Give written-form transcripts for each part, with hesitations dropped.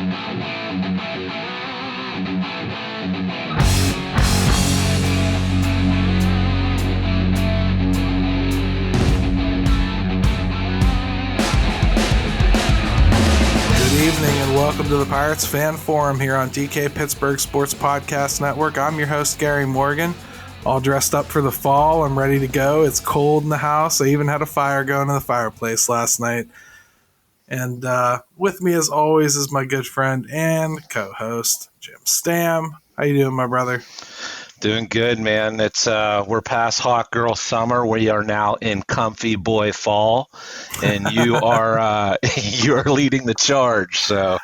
Welcome to the Pirates Fan Forum here on DK Pittsburgh Sports Podcast Network. I'm your host, Gary Morgan, all dressed up for the fall. I'm ready to go. It's cold in the house. I even had a fire going in the fireplace last night. And with me, as always, is my good friend and co-host, Jim Stamm. How you doing, my brother? Doing good, man. It's we're past hot girl summer. We are now in comfy boy fall, and you are you're leading the charge. So,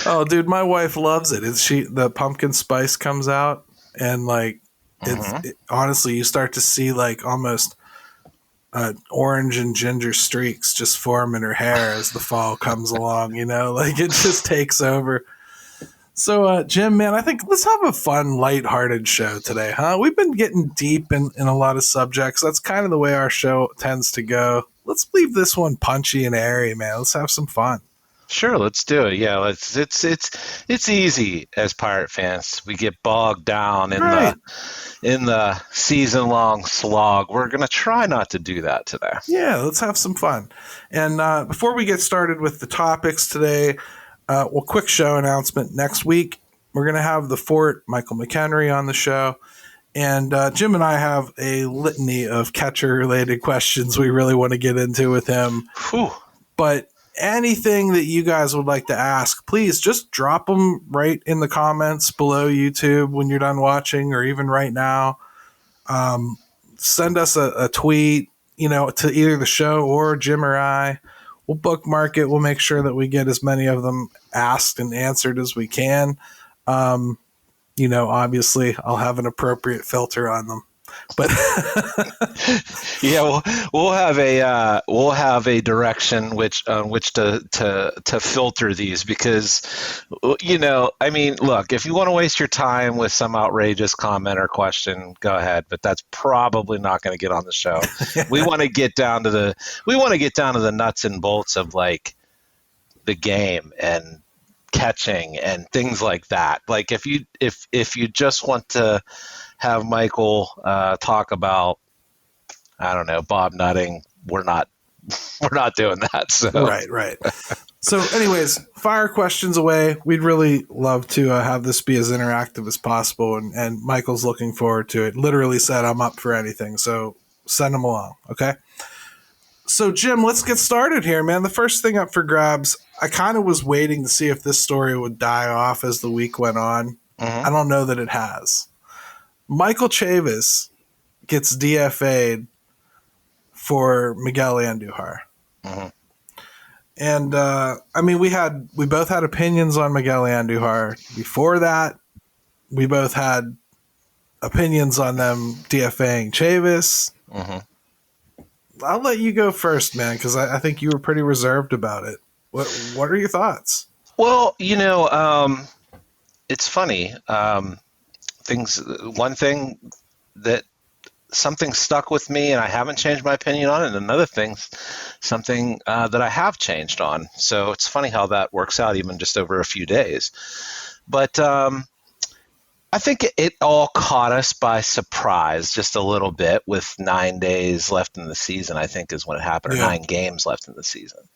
oh, dude, my wife loves it. The pumpkin spice comes out, and like honestly, you start to see like almost orange and ginger streaks just form in her hair as the fall comes along. You know, like it just takes over. So, Jim, man, I think let's have a fun, lighthearted show today, huh? We've been getting deep in a lot of subjects. That's kind of the way our show tends to go. Let's leave this one punchy and airy, man. Let's have some fun. Sure, let's do it. Yeah, it's easy as Pirate fans. We get bogged down in the season-long slog. We're gonna try not to do that today. Yeah, let's have some fun. And before we get started with the topics today. Quick show announcement. Next week, we're going to have the Fort, Michael McHenry, on the show. And Jim and I have a litany of catcher-related questions we really want to get into with him. Whew. But anything that you guys would like to ask, please just drop them right in the comments below YouTube when you're done watching, or even right now. Send us a tweet, to either the show or Jim or I. We'll bookmark it. We'll make sure that we get as many of them asked and answered as we can. Obviously, I'll have an appropriate filter on them. But yeah, we'll have a direction which to filter these, because look, if you want to waste your time with some outrageous comment or question, go ahead, but that's probably not going to get on the show. We want to get down to the nuts and bolts of like the game and catching and things like that. Like if you just want to have Michael talk about, I don't know, Bob nutting, we're not doing that. So right. So anyways, fire questions away. We'd really love to have this be as interactive as possible, and Michael's looking forward to it. Literally said I'm up for anything, so send them along, okay? So Jim, let's get started here, man. The first thing up for grabs, I kind of was waiting to see if this story would die off as the week went on. I don't know that it has. Michael Chavis gets DFA'd for Miguel Andujar. And, we both had opinions on Miguel Andujar. Before that, we both had opinions on them DFAing Chavis. I'll let you go first, man, because I think you were pretty reserved about it. What are your thoughts? Well, it's funny. Something stuck with me and I haven't changed my opinion on it, and another thing, something that I have changed on. So it's funny how that works out even just over a few days. But I think it all caught us by surprise just a little bit with 9 days left in the season, I think is when it happened, or 9 games left in the season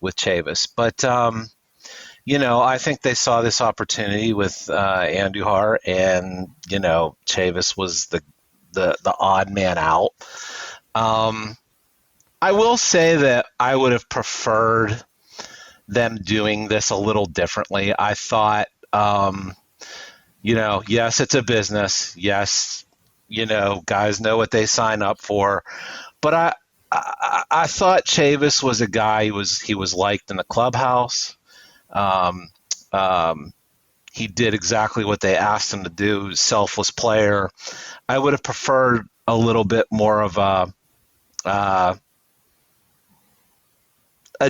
with Chavis. But I think they saw this opportunity with Andujar, and Chavis was the odd man out. I will say that I would have preferred them doing this a little differently. I thought, yes, it's a business. Yes, guys know what they sign up for, but I thought Chavis was a guy he was liked in the clubhouse. He did exactly what they asked him to do, selfless player. I would have preferred a little bit more of a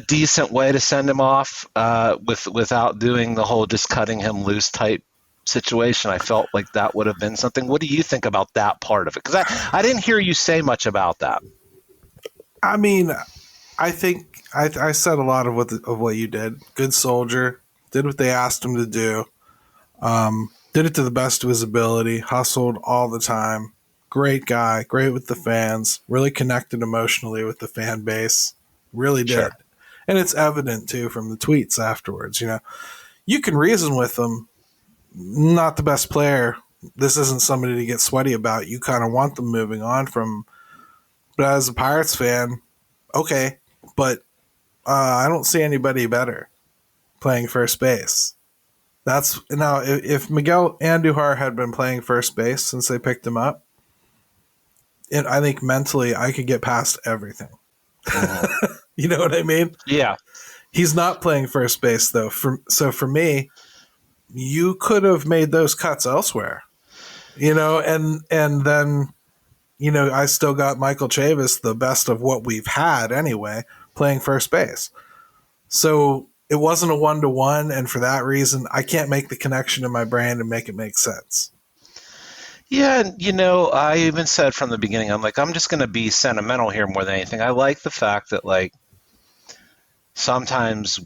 decent way to send him off without doing the whole just cutting him loose type situation. I felt like that would have been something. What do you think about that part of it? Because I didn't hear you say much about that. I mean, I think I said a lot of what you did. Good soldier, did what they asked him to do, did it to the best of his ability, hustled all the time. Great guy, great with the fans, really connected emotionally with the fan base. Really did. Sure. And it's evident, too, from the tweets afterwards. You can reason with them. Not the best player. This isn't somebody to get sweaty about. You kind of want them moving on from. But as a Pirates fan, okay. But I don't see anybody better playing first base. That's now if Miguel Andujar had been playing first base since they picked him up, and I think mentally I could get past everything. You know what I mean? Yeah. He's not playing first base though. So for me, you could have made those cuts elsewhere. And then I still got Michael Chavis, the best of what we've had anyway, playing first base. So it wasn't a 1-to-1, and for that reason, I can't make the connection in my brain and make it make sense. Yeah, and I even said from the beginning, I'm just going to be sentimental here more than anything. I like the fact that, sometimes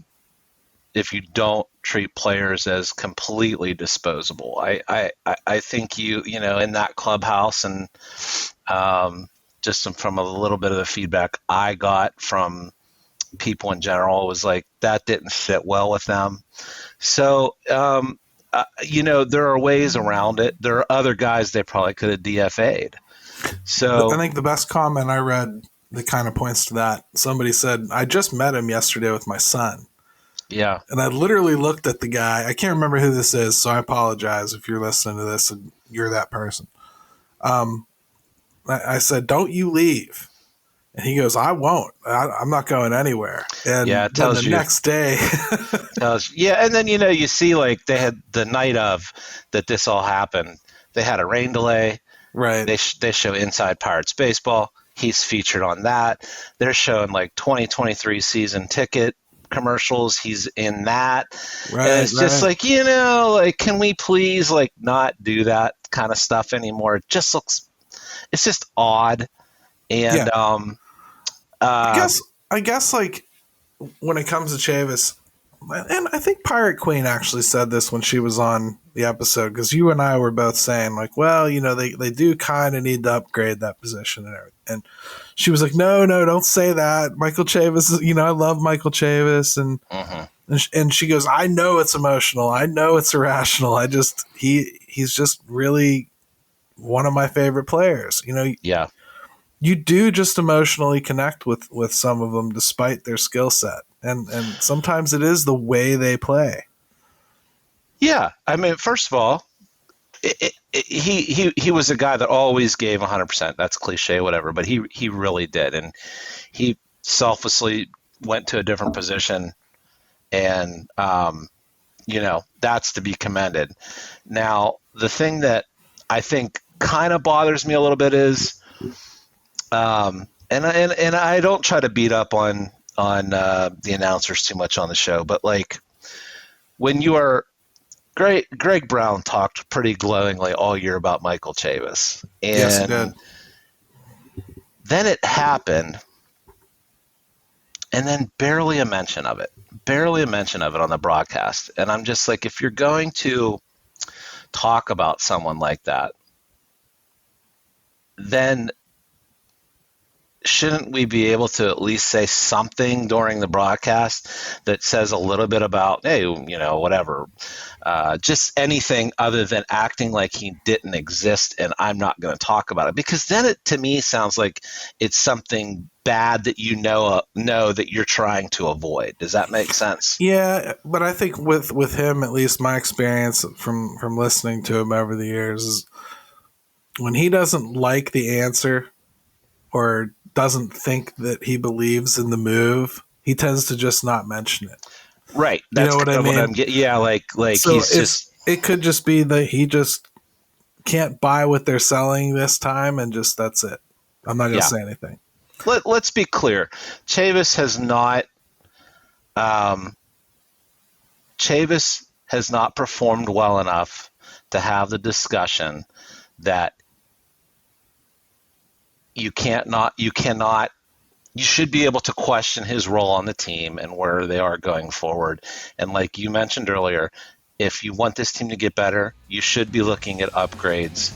if you don't treat players as completely disposable, I think in that clubhouse and just from a little bit of the feedback I got from people in general was that didn't sit well with them. So, there are ways around it. There are other guys they probably could have DFA'd. So I think the best comment I read that kind of points to that, somebody said, I just met him yesterday with my son. Yeah. And I literally looked at the guy. I can't remember who this is, so I apologize if you're listening to this and you're that person. I said, don't you leave. And he goes, I won't. I'm not going anywhere. And it tells the next day. And then, you see they had the night of that this all happened. They had a rain delay. Right. They show Inside Pirates Baseball. He's featured on that. They're showing 2023 season ticket commercials. He's in that. Right. And it's just can we please not do that kind of stuff anymore? It just looks, it's just odd. And I guess when it comes to Chavis, and I think Pirate Queen actually said this when she was on the episode, because you and I were both saying they do kind of need to upgrade that position and everything. And she was like, no, don't say that. Michael Chavis, I love Michael Chavis. And she goes, I know it's emotional. I know it's irrational. He's just really one of my favorite players. Yeah. You do just emotionally connect with some of them despite their skill set. And sometimes it is the way they play. Yeah. I mean, first of all, he was a guy that always gave 100%. That's cliche, whatever, but he really did. And he selflessly went to a different position, and, that's to be commended. Now, the thing that I think kind of bothers me a little bit is, and I don't try to beat up on the announcers too much on the show, but when you are Greg Brown talked pretty glowingly all year about Michael Chavis, and yes, he did. Then it happened, and then barely a mention of it on the broadcast. And I'm just if you're going to talk about someone like that, then shouldn't we be able to at least say something during the broadcast that says a little bit about, hey, whatever, just anything other than acting like he didn't exist and I'm not going to talk about it? Because then it, to me, sounds like it's something bad that know that you're trying to avoid. Does that make sense? Yeah, but I think with him, at least my experience from listening to him over the years is when he doesn't like the answer or doesn't think that he believes in the move, he tends to just not mention it. Right. That's what I mean? So it could just be that he just can't buy what they're selling this time, and just that's it. I'm not going to say anything. Let's be clear. Chavis has not performed well enough to have the discussion that you cannot you should be able to question his role on the team and where they are going forward. And like you mentioned earlier, if you want this team to get better, you should be looking at upgrades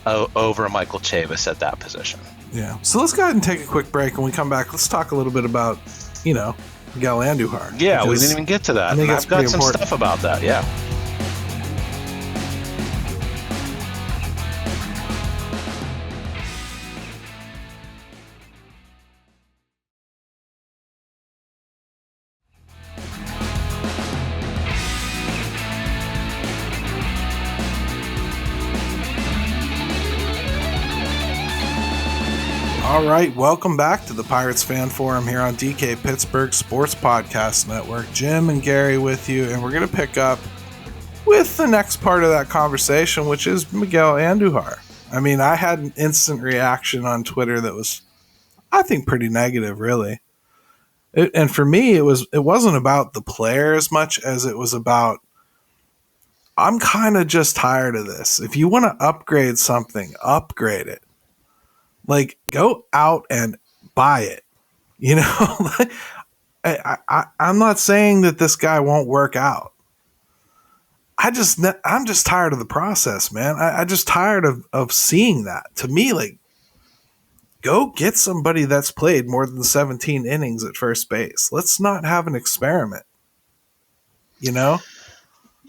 over Michael Chavis at that position. Yeah. So let's go ahead and take a quick break. When we come back, let's talk a little bit about, Miguel Andujar. Yeah, we didn't even get to that. I've got some stuff about that, yeah. All right, welcome back to the Pirates Fan Forum here on DK Pittsburgh Sports Podcast Network. Jim and Gary with you, and we're going to pick up with the next part of that conversation, which is Miguel Andujar. I mean, I had an instant reaction on Twitter that was, I think, pretty negative, really. And for me, it wasn't about the player as much as it was about, I'm kind of just tired of this. If you want to upgrade something, upgrade it. Like, go out and buy it. I'm not saying that this guy won't work out. I'm just tired of the process, man. I'm just tired of seeing that. To me, like, go get somebody that's played more than 17 innings at first base. Let's not have an experiment.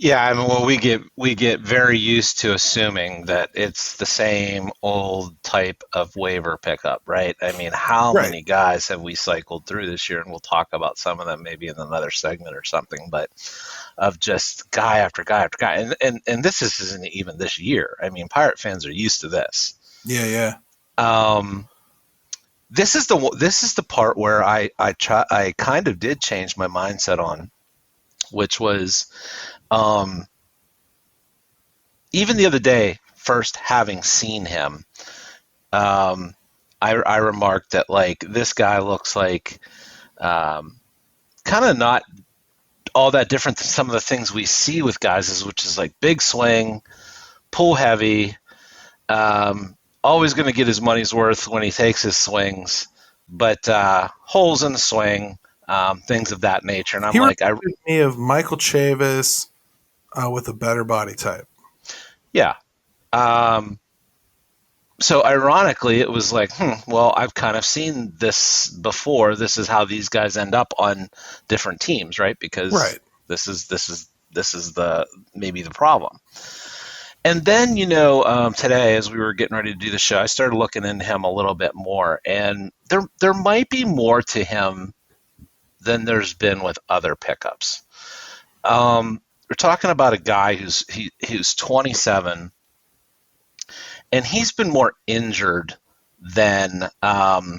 Yeah, I mean, well, we get very used to assuming that it's the same old type of waiver pickup, right? I mean, how many guys have we cycled through this year? And we'll talk about some of them maybe in another segment or something, but of just guy after guy after guy. And this isn't even this year. I mean, Pirate fans are used to this. Yeah. This is the part where I kind of did change my mindset on, which was even the other day, first having seen him, I remarked that, like, this guy looks like kind of not all that different than some of the things we see with guys, which is like big swing, pull heavy, always going to get his money's worth when he takes his swings, but holes in the swing, things of that nature. And he reminded me of Michael Chavis with a better body type. Yeah. So ironically, it was like, well, I've kind of seen this before. This is how these guys end up on different teams, right? Because this is the maybe the problem. And then, today, as we were getting ready to do the show, I started looking into him a little bit more, and there might be more to him than there's been with other pickups. We're talking about a guy who's 27, and he's been more injured than some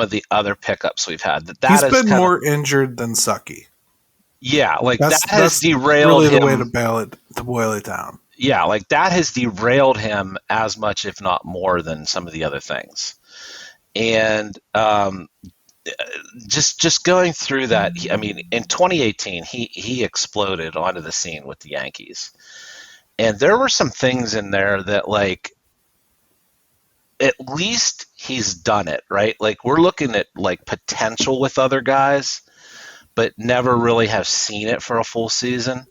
of the other pickups we've had. He's been more injured than sucky. Yeah, like that has derailed him. Really the way to boil it down. Yeah, like that has derailed him as much, if not more, than some of the other things. And just going through that, I mean, in 2018, he exploded onto the scene with the Yankees. And there were some things in there that, like, at least he's done it, right? Like, we're looking at, like, potential with other guys, but never really have seen it for a full season.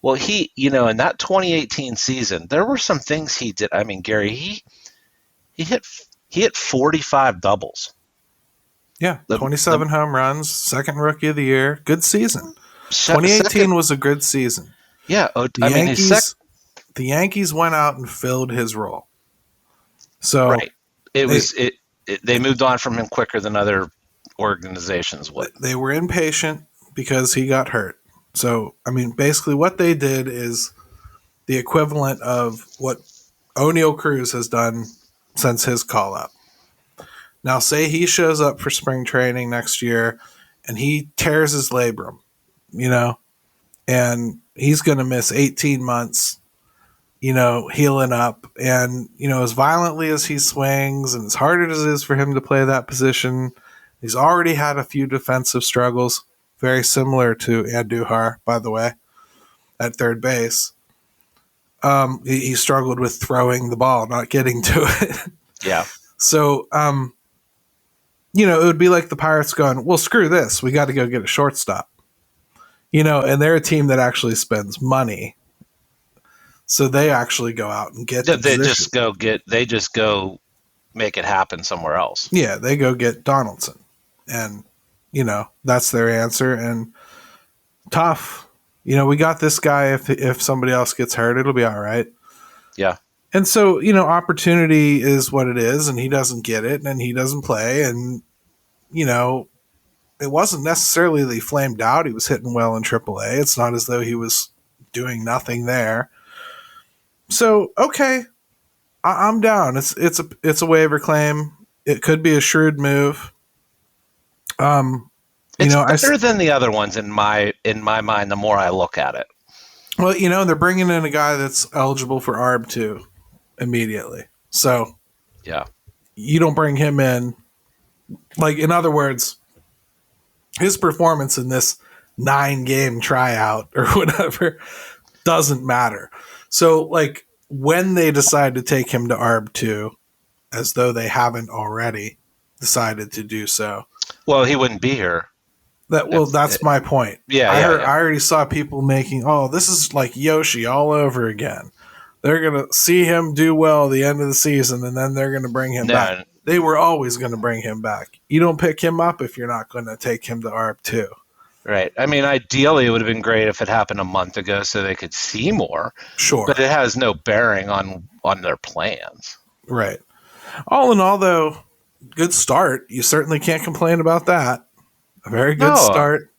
Well, he, in that 2018 season, there were some things he did. I mean, Gary, he hit 45 doubles. Yeah, 27 home runs, second rookie of the year. Good season. 2018 was a good season. Yeah, the Yankees went out and filled his role. So right. They moved on from him quicker than other organizations would. They were impatient because he got hurt. So, I mean, basically what they did is the equivalent of what O'Neal Cruz has done since his call-up. Now, say he shows up for spring training next year and he tears his labrum, and he's going to miss 18 months, healing up. And, as violently as he swings and as hard as it is for him to play that position, he's already had a few defensive struggles, very similar to Andujar, by the way, at third base. He struggled with throwing the ball, not getting to it. Yeah. So, it would be like the Pirates going, well, screw this. We got to go get a shortstop. And they're a team that actually spends money. So they actually go out and get the position. They just go make it happen somewhere else. Yeah, they go get Donaldson. And, that's their answer. And tough. We got this guy. If somebody else gets hurt, it'll be all right. Yeah. And so, opportunity is what it is, and he doesn't get it, and he doesn't play. And, it wasn't necessarily that he flamed out. He was hitting well in AAA. It's not as though he was doing nothing there. So, okay, I'm down. It's a waiver claim. It could be a shrewd move. It's better than the other ones in my mind. The more I look at it. Well, they're bringing in a guy that's eligible for ARB too immediately. So, yeah, you don't bring him in. Like, in other words, his performance in this 9-game tryout or whatever doesn't matter. So, like, when they decide to take him to ARB 2, as though they haven't already decided to do so. Well, he wouldn't be here. That's my point. Yeah, I already saw people making, this is like Yoshi all over again. They're going to see him do well at the end of the season, and then they're going to bring him back. They were always going to bring him back. You don't pick him up if you're not going to take him to ARB 2. Right. I mean, ideally, it would have been great if it happened a month ago so they could see more. Sure. But it has no bearing on their plans. Right. All in all, though, good start. You certainly can't complain about that. A very good start.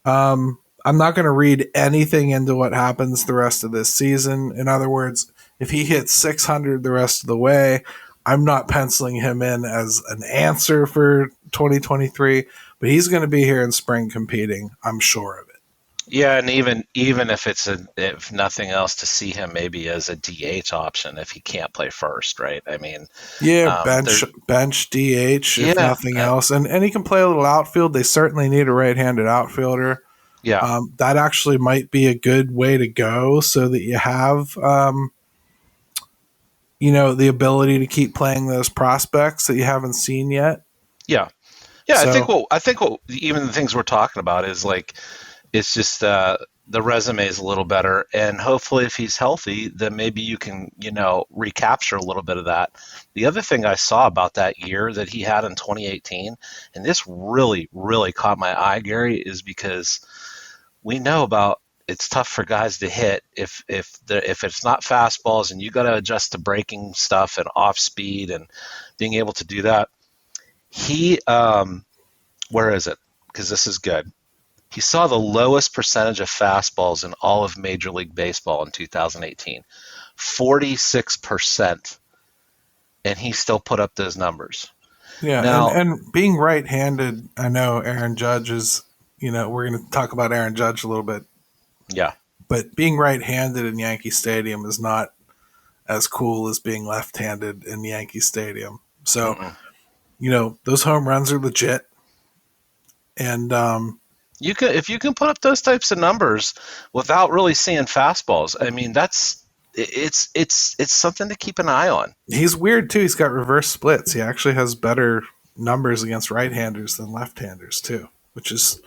I'm not going to read anything into what happens the rest of this season. In other words, if he hits 600 the rest of the way, I'm not penciling him in as an answer for 2023, but he's going to be here in spring competing. I'm sure of it. Yeah, and even if nothing else, to see him maybe as a DH option if he can't play first, right? I mean, bench DH if nothing else, and he can play a little outfield. They certainly need a right-handed outfielder. Yeah, that actually might be a good way to go, so that you have the ability to keep playing those prospects that you haven't seen yet. Yeah. So, I think what even the things we're talking about is like, it's just the resume is a little better, and hopefully if he's healthy, then maybe you can, recapture a little bit of that. The other thing I saw about that year that he had in 2018, and this really, really caught my eye, Gary, is because we know about it's tough for guys to hit if it's not fastballs, and you got to adjust to breaking stuff and off speed and being able to do that. He, where is it? Because this is good. He saw the lowest percentage of fastballs in all of Major League Baseball in 2018, 46%, and he still put up those numbers. Yeah, now, and being right-handed, I know Aaron Judge is, we're going to talk about Aaron Judge a little bit. Yeah. But being right-handed in Yankee Stadium is not as cool as being left-handed in Yankee Stadium. So, those home runs are legit. And if you can put up those types of numbers without really seeing fastballs, I mean, it's something to keep an eye on. He's weird too. He's got reverse splits. He actually has better numbers against right-handers than left-handers too, which is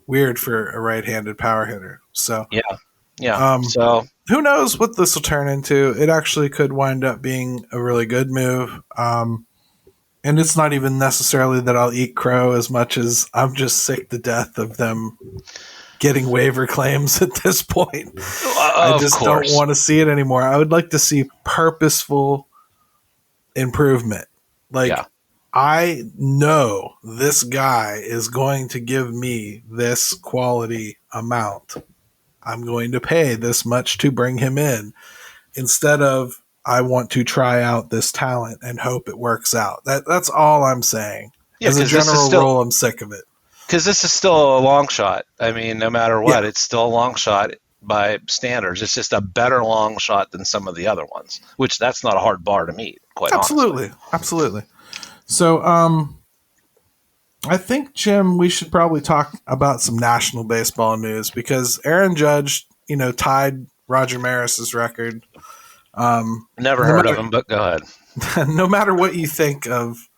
weird for a right-handed power hitter. So yeah. So who knows what this will turn into? It actually could wind up being a really good move. And it's not even necessarily that I'll eat crow as much as I'm just sick to death of them getting waiver claims at this point. I just don't want to see it anymore. I would like to see purposeful improvement. I know this guy is going to give me this quality amount. I'm going to pay this much to bring him in, instead of I want to try out this talent and hope it works out. That's all I'm saying. Yeah, as a general rule, I'm sick of it. Because this is still a long shot. I mean, no matter what, It's still a long shot by standards. It's just a better long shot than some of the other ones, which that's not a hard bar to meet, quite honestly. Absolutely. So I think, Jim, we should probably talk about some national baseball news, because Aaron Judge, tied Roger Maris's record. Never heard of him, but go ahead. No matter what you think of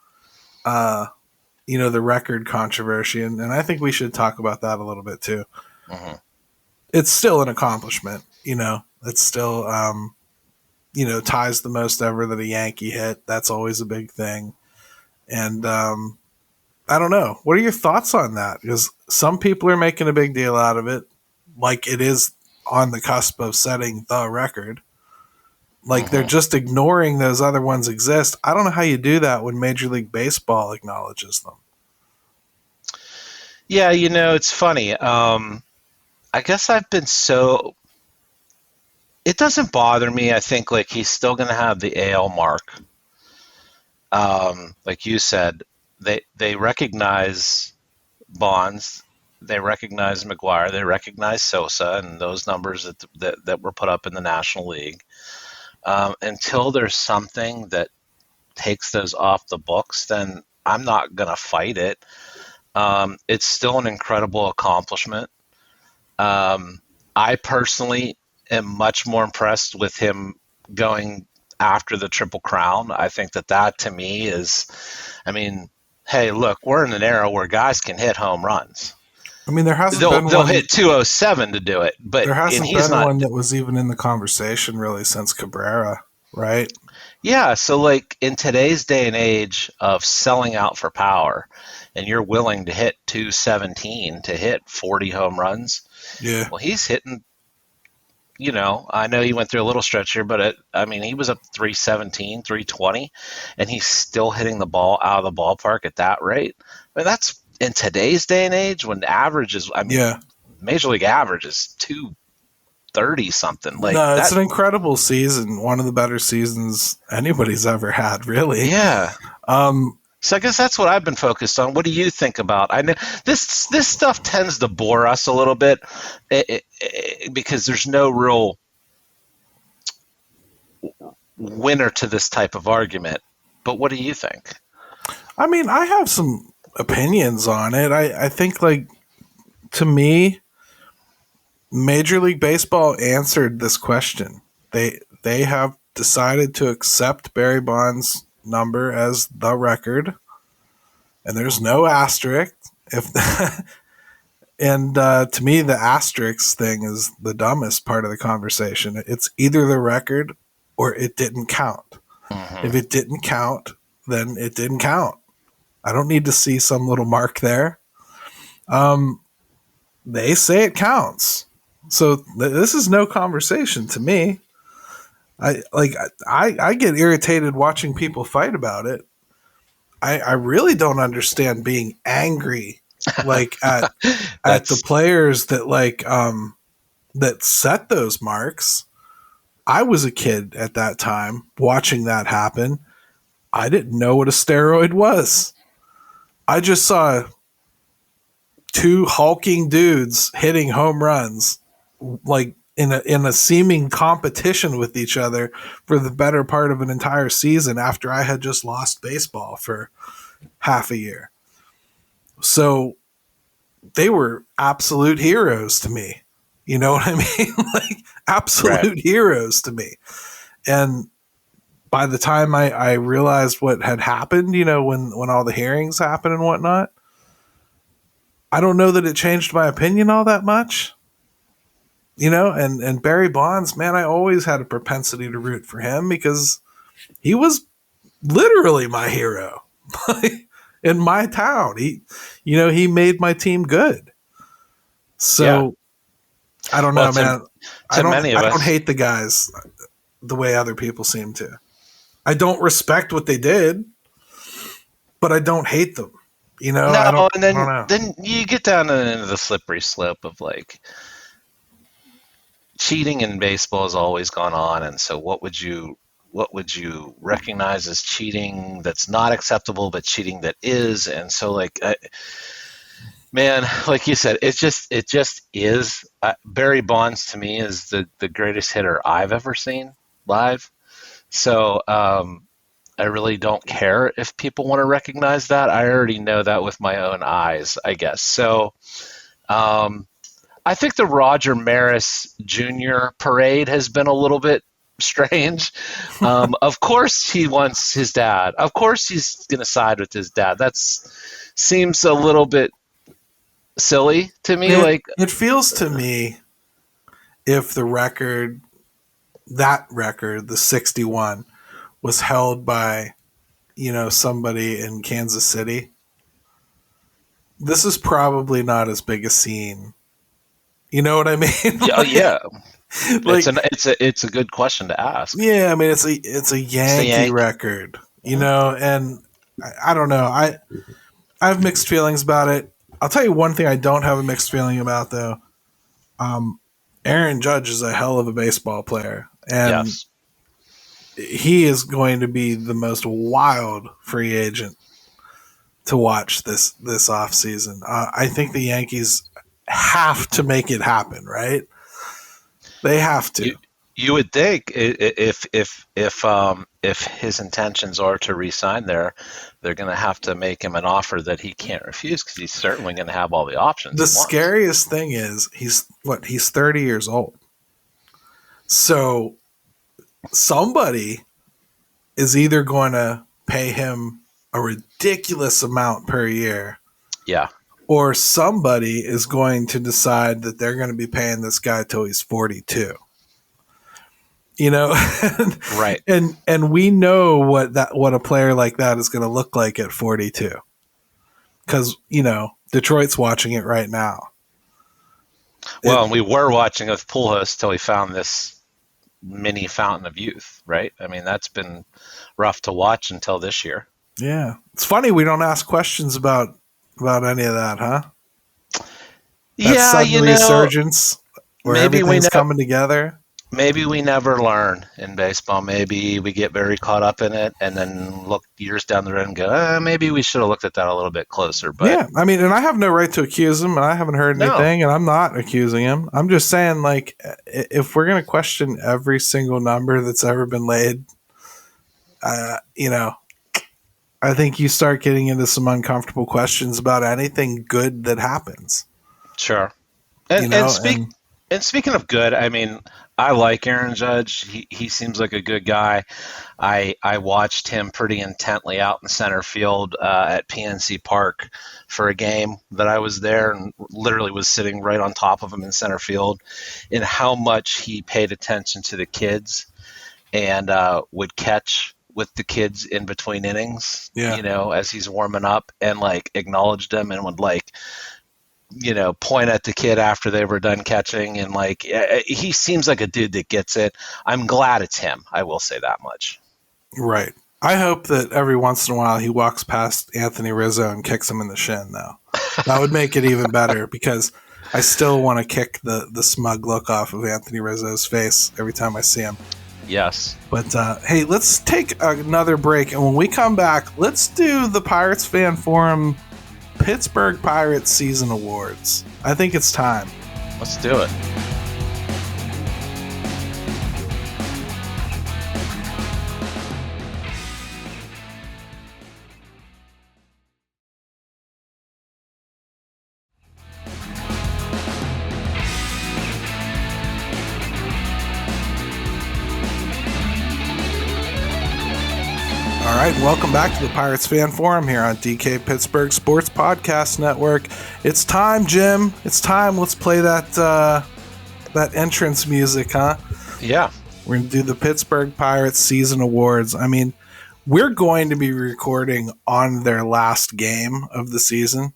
the record controversy, and I think we should talk about that a little bit too. Mm-hmm. It's still an accomplishment, It's still, ties the most ever that a Yankee hit. That's always a big thing. And I don't know. What are your thoughts on that? Because some people are making a big deal out of it, like it is on the cusp of setting the record. Like they're just ignoring those other ones exist. I don't know how you do that when Major League Baseball acknowledges them. Yeah, it's funny. I guess I've been it doesn't bother me. I think like he's still going to have the AL mark. Like you said, they recognize Bonds, they recognize McGuire, they recognize Sosa, and those numbers that were put up in the National League. Until there's something that takes those off the books, then I'm not going to fight it. It's still an incredible accomplishment. I personally am much more impressed with him going after the Triple Crown. I think that to me is, hey, look, we're in an era where guys can hit home runs. There hasn't been one. They'll hit 207 to do it, but there hasn't been one that was even in the conversation really since Cabrera, right? Yeah, so like in today's day and age of selling out for power, and you're willing to hit 217 to hit 40 home runs. Yeah. Well, he's hitting. I know he went through a little stretch here, but he was up 317, 320, and he's still hitting the ball out of the ballpark at that rate. That's in today's day and age when the average is, Major League average is 230 something. It's an incredible season. One of the better seasons anybody's ever had, really. Yeah. So I guess that's what I've been focused on. What do you think about? I know this stuff tends to bore us a little bit because there's no real winner to this type of argument. But what do you think? I have some opinions on it. I think, like, to me, Major League Baseball answered this question. They have decided to accept Barry Bonds' number as the record, and there's no asterisk. And to me, the asterisk thing is the dumbest part of the conversation. It's either the record or it didn't count. If it didn't count, then it didn't count. I don't need to see some little mark there. They say it counts. So this is no conversation to me. I get irritated watching people fight about it. I really don't understand being angry like at the players that that set those marks. I was a kid at that time watching that happen. I didn't know what a steroid was. I just saw two hulking dudes hitting home runs, like in a seeming competition with each other for the better part of an entire season after I had just lost baseball for half a year. So they were absolute heroes to me. You know what I mean? Like absolute heroes to me. And by the time I realized what had happened, when all the hearings happened and whatnot, I don't know that it changed my opinion all that much. And Barry Bonds, man, I always had a propensity to root for him because he was literally my hero in my town. He made my team good. So I don't know, man. I don't hate the guys the way other people seem to. I don't respect what they did, but I don't hate them. No, then you get down into the slippery slope of like cheating in baseball has always gone on, and so what would you recognize as cheating that's not acceptable, but cheating that is? And so like, man, like you said, it just is. Barry Bonds to me is the greatest hitter I've ever seen live. So I really don't care if people want to recognize that. I already know that with my own eyes, I guess. So I think the Roger Maris Jr. parade has been a little bit strange. Of course he wants his dad. Of course he's going to side with his dad. That's seems a little bit silly to me. It feels to me if the record, the 61, was held by, somebody in Kansas City, this is probably not as big a scene. You know what I mean? Yeah. Like, it's a good question to ask. Yeah, I mean it's a Yankee record, and I don't know. I have mixed feelings about it. I'll tell you one thing I don't have a mixed feeling about though. Aaron Judge is a hell of a baseball player, and Yes. he is going to be the most wild free agent to watch this offseason. I think the Yankees have to make it happen, right? They have to. You would think if his intentions are to re-sign there, they're going to have to make him an offer that he can't refuse because he's certainly going to have all the options. The scariest thing is he's 30 years old. So somebody is either going to pay him a ridiculous amount per year. Yeah. Or somebody is going to decide that they're going to be paying this guy till he's 42. Right. And we know what a player like that is going to look like at 42. Cuz Detroit's watching it right now. Well, and we were watching with Pujols till he found this mini fountain of youth, right? I mean, that's been rough to watch until this year. Yeah. It's funny we don't ask questions about any of that, huh? That sudden resurgence where everything's coming together. Maybe we never learn in baseball. Maybe we get very caught up in it and then look years down the road and go, maybe we should have looked at that a little bit closer. But yeah, I mean, and I have no right to accuse him, and I haven't heard anything, and I'm not accusing him. I'm just saying, like, if we're going to question every single number that's ever been laid, I think you start getting into some uncomfortable questions about anything good that happens. Sure. And speaking of good, I mean, I like Aaron Judge. He seems like a good guy. I watched him pretty intently out in center field at PNC Park for a game that I was there and literally was sitting right on top of him in center field, and how much he paid attention to the kids and would catch with the kids in between innings, as he's warming up, and like acknowledged them and would like, point at the kid after they were done catching. And like, he seems like a dude that gets it. I'm glad it's him. I will say that much. Right. I hope that every once in a while he walks past Anthony Rizzo and kicks him in the shin, though. That would make it even better because I still want to kick the smug look off of Anthony Rizzo's face every time I see him. Yes. But, hey, let's take another break. And when we come back, let's do the Pirates Fan Forum Pittsburgh Pirates Season Awards. I think it's time. Let's do it. All right, welcome back to the Pirates Fan Forum here on DK Pittsburgh Sports Podcast Network. It's time, Jim. It's time. Let's play that entrance music, huh? Yeah. We're going to do the Pittsburgh Pirates Season Awards. I mean, we're going to be recording on their last game of the season,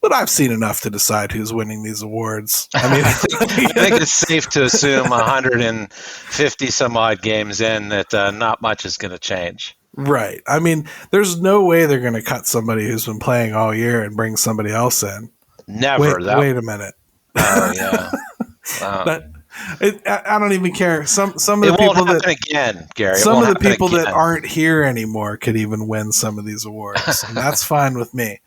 but I've seen enough to decide who's winning these awards. I mean, I think it's safe to assume 150 some odd games in that not much is going to change. Right. I mean, there's no way they're going to cut somebody who's been playing all year and bring somebody else in. Never. Wait a minute. Oh, yeah. But I don't even care. Some of the it people won't that happen again, Gary. Some of the people that aren't here anymore could even win some of these awards, and that's fine with me.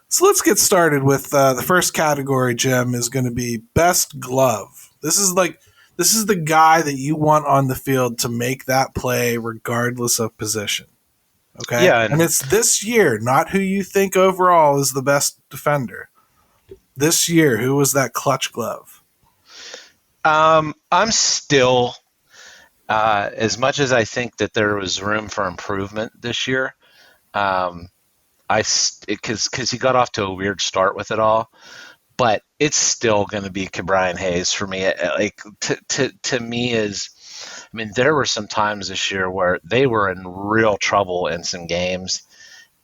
So let's get started with the first category. Jim, is going to be Best Glove. This is the guy that you want on the field to make that play regardless of position. Okay? Yeah. And it's this year, not who you think overall is the best defender. This year, who was that clutch glove? I'm still, as much as I think that there was room for improvement this year, I because he got off to a weird start with it all, but it's still going to be Brian Hayes for me. Like to me is, I mean, there were some times this year where they were in real trouble in some games,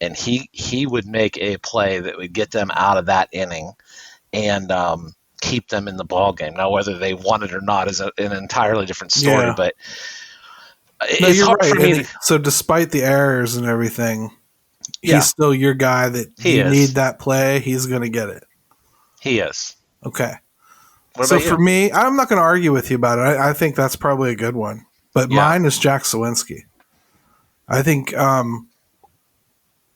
and he would make a play that would get them out of that inning and keep them in the ball game. Now, whether they won it or not is an entirely different story. Yeah. But No, it's you're hard right. for me. So despite the errors and everything, Yeah. he's still your guy that you need that play. He's going to get it. He is. Okay. What So about for you? me, I'm not going to argue with you about it. I think that's probably a good one. But mine is Jack Sawinski. I think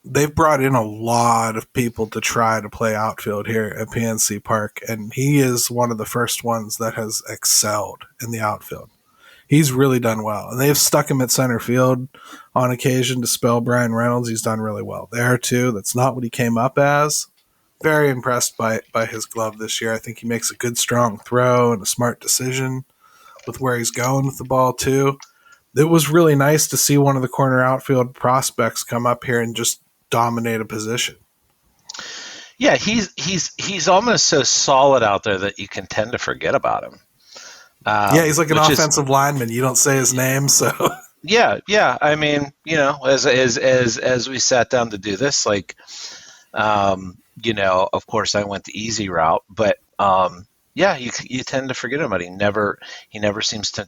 they've brought in a lot of people to try to play outfield here at PNC Park, and he is one of the first ones that has excelled in the outfield. He's really done well. And they've stuck him at center field on occasion to spell Brian Reynolds. He's done really well there, too. That's not what he came up as. Very impressed by his glove this year. I think he makes a good, strong throw and a smart decision with where he's going with the ball, too. It was really nice to see one of the corner outfield prospects come up here and just dominate a position. Yeah, he's almost so solid out there that you can tend to forget about him. Yeah, he's like an offensive lineman. You don't say his name, so yeah. I mean, as we sat down to do this, like, of course, I went the easy route, but you tend to forget him. But he never seems to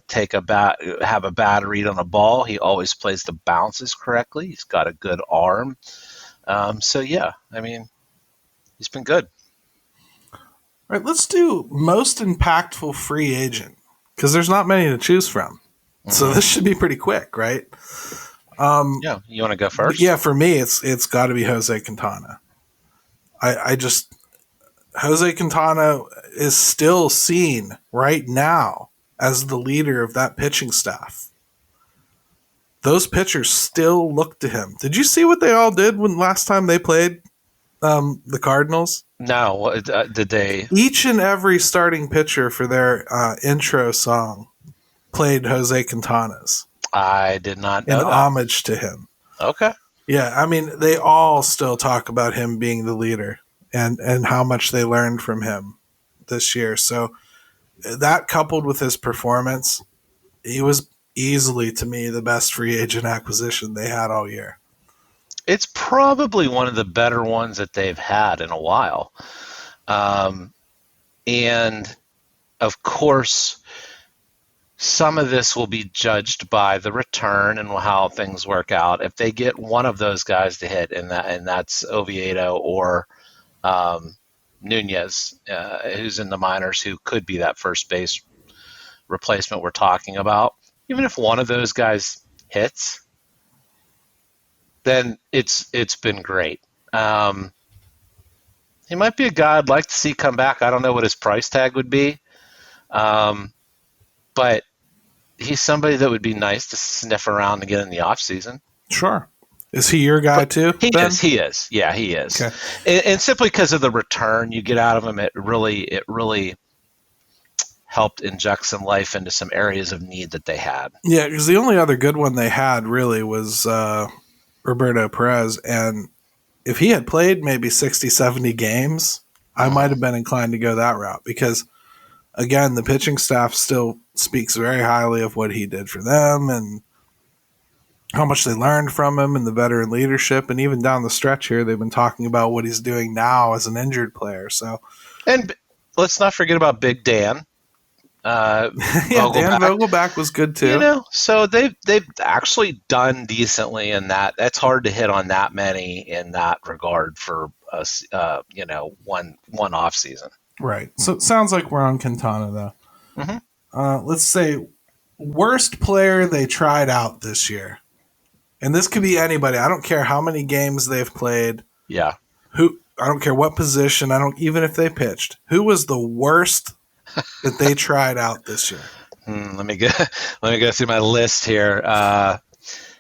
have a bad read on a ball. He always plays the bounces correctly. He's got a good arm. I mean, he's been good. All right, let's do most impactful free agent because there's not many to choose from. Mm-hmm. So this should be pretty quick, right? You want to go first? Yeah, for me, it's got to be Jose Quintana. Jose Quintana is still seen right now as the leader of that pitching staff. Those pitchers still look to him. Did you see what they all did when last time they played the Cardinals? No. Did they? Each and every starting pitcher for their intro song played Jose Quintana's. I did not know in homage to him. Okay. Yeah, I mean, they all still talk about him being the leader and how much they learned from him this year. So that coupled with his performance, he was easily, to me, the best free agent acquisition they had all year. It's probably one of the better ones that they've had in a while. And, of course, some of this will be judged by the return and how things work out. If they get one of those guys to hit, and that's Oviedo or Nunez, who's in the minors, who could be that first base replacement we're talking about, even if one of those guys hits, then it's been great. He might be a guy I'd like to see come back. I don't know what his price tag would be, but he's somebody that would be nice to sniff around again in the off season. Sure. Is he your guy too? He is. Yeah, he is. Okay. And simply because of the return you get out of him, it really helped inject some life into some areas of need that they had. Yeah, because the only other good one they had really was Roberto Perez. And if he had played maybe 60, 70 games, I might have been inclined to go that route because, again, the pitching staff still speaks very highly of what he did for them and how much they learned from him and the veteran leadership. And even down the stretch here, they've been talking about what he's doing now as an injured player. So, and let's not forget about Big Dan. Dan Vogelback was good too. So they've actually done decently in that. That's hard to hit on that many in that regard for us. One off season. Right. So it sounds like we're on Quintana though. Mm-hmm. Let's say worst player they tried out this year, and this could be anybody. I don't care how many games they've played. Yeah. I don't care what position. Even if they pitched. Who was the worst that they tried out this year? Let me go through my list here.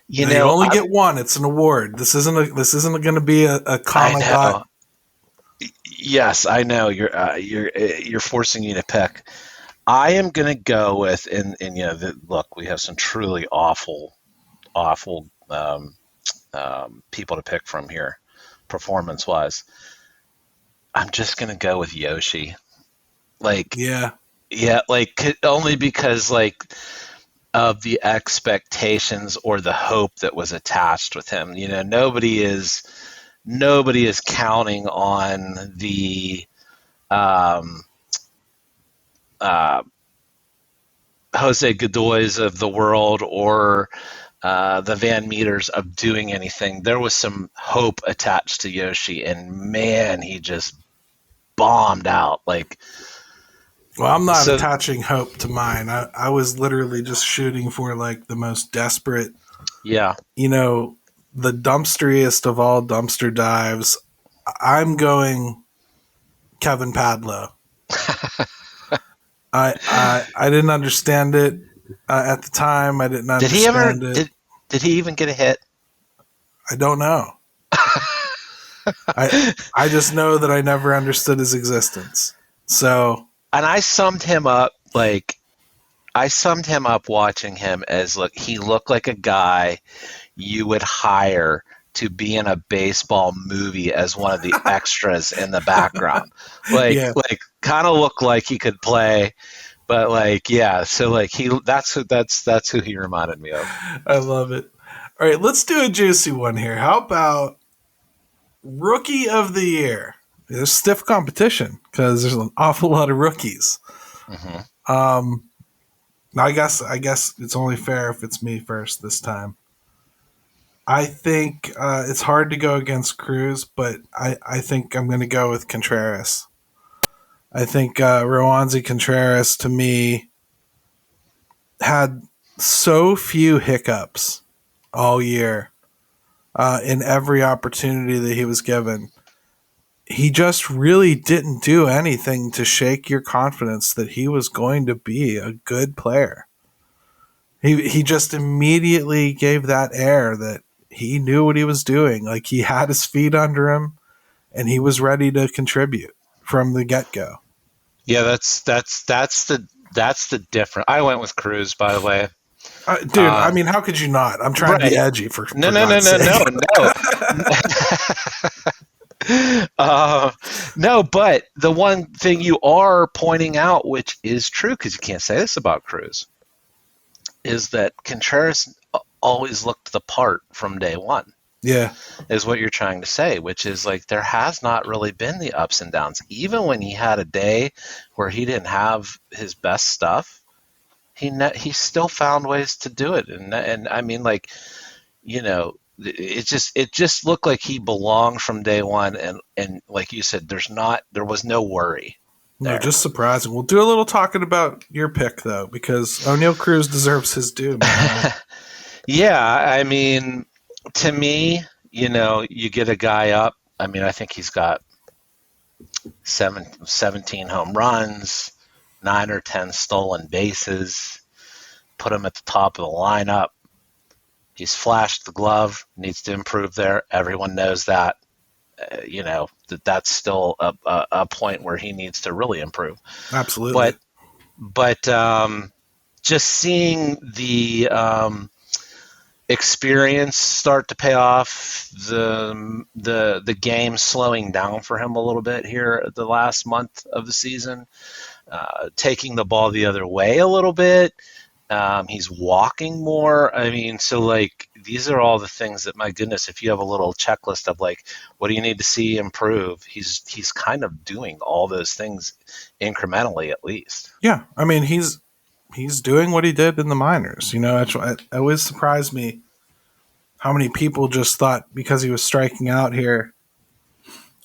You only get one. It's an award. This isn't going to be a common guy. Yes, I know. You're forcing me to pick. I am going to go with look. We have some truly awful people to pick from here. performance-wise. I'm just gonna go with Yoshi. Like, Yeah. yeah, like only because like of the expectations or the hope that was attached with him. You know, nobody is counting on the um, uh, Jose Godoys of the world or the Van Meters of doing anything. There was some hope attached to Yoshi, and man, he just bombed out. Like, Well, I'm not so attaching hope to mine. I was literally just shooting for like the most desperate, yeah, you know, the dumpsteriest of all dumpster dives. I'm going Kevin Padlow. I didn't understand it at the time. I didn't did he ever understand it. did he even get a hit? I don't know. I just know that I never understood his existence. So, And I summed him up watching him as, look, he looked like a guy you would hire to be in a baseball movie as one of the extras in the background. yeah, Like kind of looked like he could play, but like yeah, so like that's who he reminded me of. I love it. All right, let's do a juicy one here. How about Rookie of the Year? There's stiff competition because there's an awful lot of rookies. Mm-hmm. I guess it's only fair if it's me first this time. I think it's hard to go against Cruz, but I think I'm going to go with Contreras. I think Roansy Contreras, to me, had so few hiccups all year in every opportunity that he was given. He just really didn't do anything to shake your confidence that he was going to be a good player. He just immediately gave that air that he knew what he was doing. Like he had his feet under him and he was ready to contribute from the get-go. Yeah, that's the difference. I went with Cruz, by the way. Dude, I mean, how could you not? I'm trying to be edgy for no, God's sake. No, but the one thing you are pointing out, which is true, because you can't say this about Cruz, is that Contreras always looked the part from day one. Yeah. Is what you're trying to say, which is like there has not really been the ups and downs. Even when he had a day where he didn't have his best stuff, he still found ways to do it. And I mean, like, you know, it just looked like he belonged from day one. And like you said, there was no worry there. No, just surprising. We'll do a little talking about your pick though, because O'Neal Cruz deserves his due, man. Yeah, I mean, to me, you know, you get a guy up. I mean, I think he's got 17 home runs, 9 or 10 stolen bases. Put him at the top of the lineup. He's flashed the glove, needs to improve there. Everyone knows that. You know, that's still a point where he needs to really improve. Absolutely. But just seeing the experience start to pay off, the game slowing down for him a little bit here at the last month of the season, taking the ball the other way a little bit. He's walking more. I mean, so like these are all the things that, my goodness, if you have a little checklist of like, what do you need to see improve? He's kind of doing all those things incrementally, at least. Yeah, I mean he's doing what he did in the minors. You know, it always surprised me how many people just thought because he was striking out here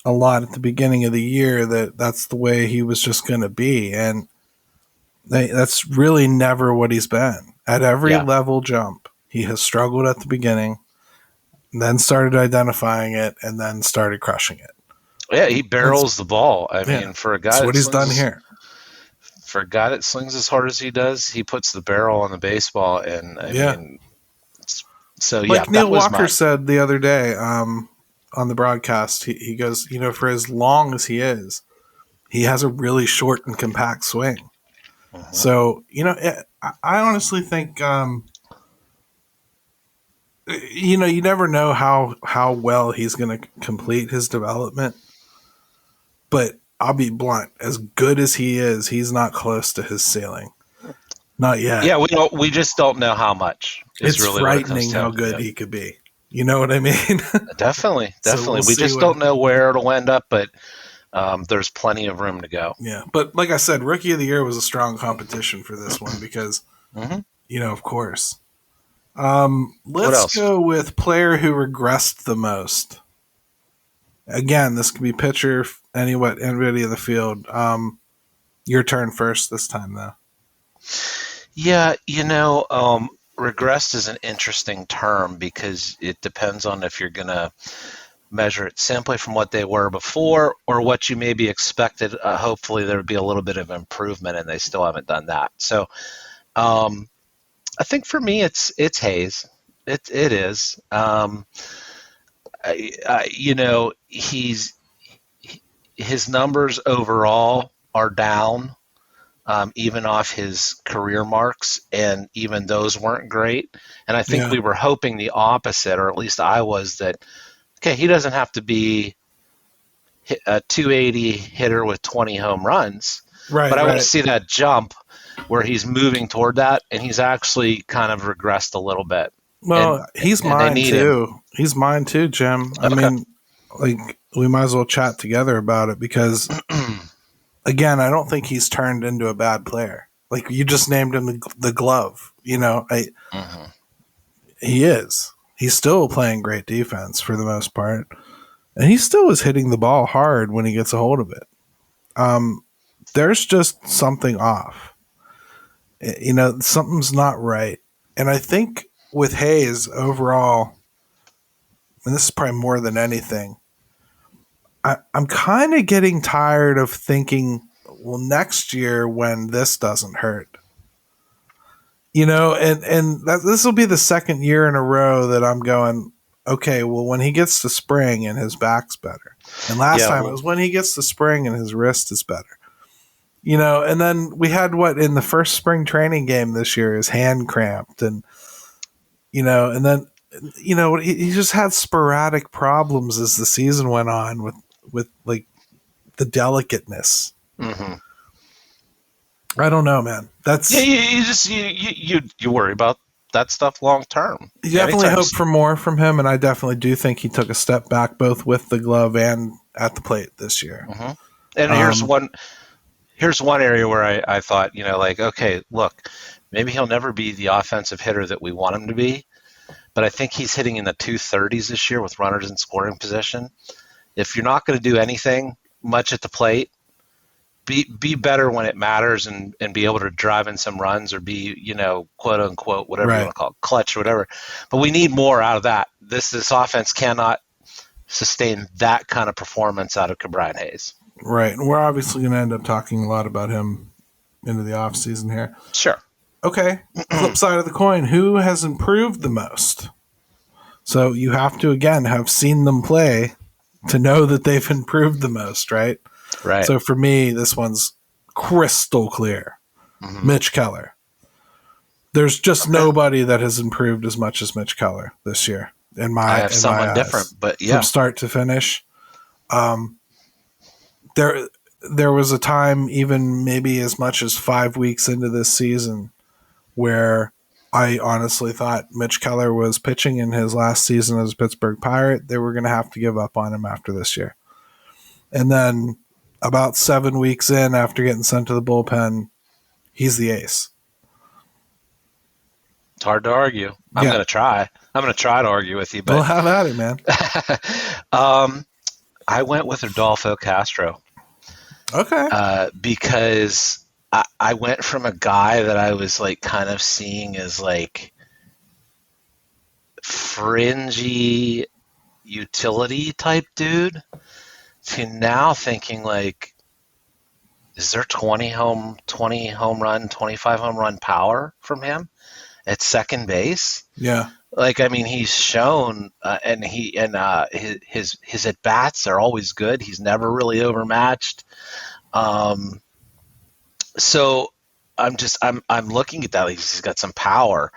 a lot at the beginning of the year that that's the way he was just going to be, and that's really never what he's been. At every level jump, he has struggled at the beginning, then started identifying it, and then started crushing it. Yeah, he barrels the ball. I mean, for a guy, that's what he's done here. For a guy that slings as hard as he does, he puts the barrel on the baseball, and I mean, so yeah. Like Neil Walker said the other day on the broadcast, he goes, you know, for as long as he is, he has a really short and compact swing. Mm-hmm. So, you know, I honestly think you know, you never know how well he's going to complete his development. But I'll be blunt: as good as he is, he's not close to his ceiling. Not yet. Yeah, we just don't know how much. Is It's really what it comes frightening down how to. good Yeah. he could be. You know what I mean? Definitely. So we'll We see just don't know where it'll end up, but there's plenty of room to go. Yeah, but like I said, Rookie of the Year was a strong competition for this one because, Mm-hmm. you know, of course. What Let's else? go with player who regressed the most. Again, this could be pitcher, anybody in the field. Your turn first this time, though. Yeah, regressed is an interesting term because it depends on if you're going to measure it simply from what they were before or what you maybe expected. Hopefully, there would be a little bit of improvement, and they still haven't done that. So, I think for me, it's Hayes. It is. His numbers overall are down, even off his career marks, and even those weren't great. And I think Yeah, we were hoping the opposite, or at least I was, that okay, he doesn't have to be a 280 hitter with 20 home runs, but I want to right. see that jump where he's moving toward that, and he's actually kind of regressed a little bit. And Well, he's they mine need him. too. He's mine too, Jim. I Okay. mean, like, we might as well chat together about it because, again, I don't think he's turned into a bad player. Like, you just named him the glove. You know, Mm-hmm. he is. He's still playing great defense for the most part. And he still is hitting the ball hard when he gets a hold of it. There's just something off. You know, something's not right. And I think with Hayes overall, and this is probably more than anything, I'm kind of getting tired of thinking, well, next year when this doesn't hurt. You know, and this will be the second year in a row that I'm going, okay, well, when he gets to spring and his back's better. And last Yeah. time it was when he gets to spring and his wrist is better. You know, and then we had in the first spring training game this year, his hand cramped, and you know, and then he just had sporadic problems as the season went on with like the delicateness. Mm-hmm. I don't know, man. Yeah, That's you worry about that stuff long term. you definitely hope for more from him, and I definitely do think he took a step back both with the glove and at the plate this year. Mm-hmm. And here's one area where I thought, like, okay, look, maybe he'll never be the offensive hitter that we want him to be, but I think he's hitting in the 230s this year with runners in scoring position. If you're not going to do anything much at the plate, be better when it matters and be able to drive in some runs or be, quote unquote, whatever you want to call it, clutch or whatever. But we need more out of that. This offense cannot sustain that kind of performance out of Brian Hayes. Right. And we're obviously going to end up talking a lot about him into the offseason here. Sure. Okay. Flip side of the coin. Who has improved the most? So you have to, again, have seen them play to know that they've improved the most, right? Right. So for me, this one's crystal clear. Mm-hmm. Mitch Keller. There's just nobody that has improved as much as Mitch Keller this year. I have someone different, but yeah. From start to finish. There was a time, even maybe as much as 5 weeks into this season, where I honestly thought Mitch Keller was pitching in his last season as a Pittsburgh Pirate. They were going to have to give up on him after this year. And then about 7 weeks in, after getting sent to the bullpen, he's the ace. It's hard to argue. I'm going to try. I'm going to try to argue with you. But we'll have at it, man. I went with Rodolfo Castro. Okay. Because I went from a guy that I was like kind of seeing as like fringy utility type dude to now thinking like, is there 20 home run, 25 home run power from him at second base? Yeah. Like, I mean, he's shown, his at bats are always good. He's never really overmatched. So I'm looking at that. He's got some power,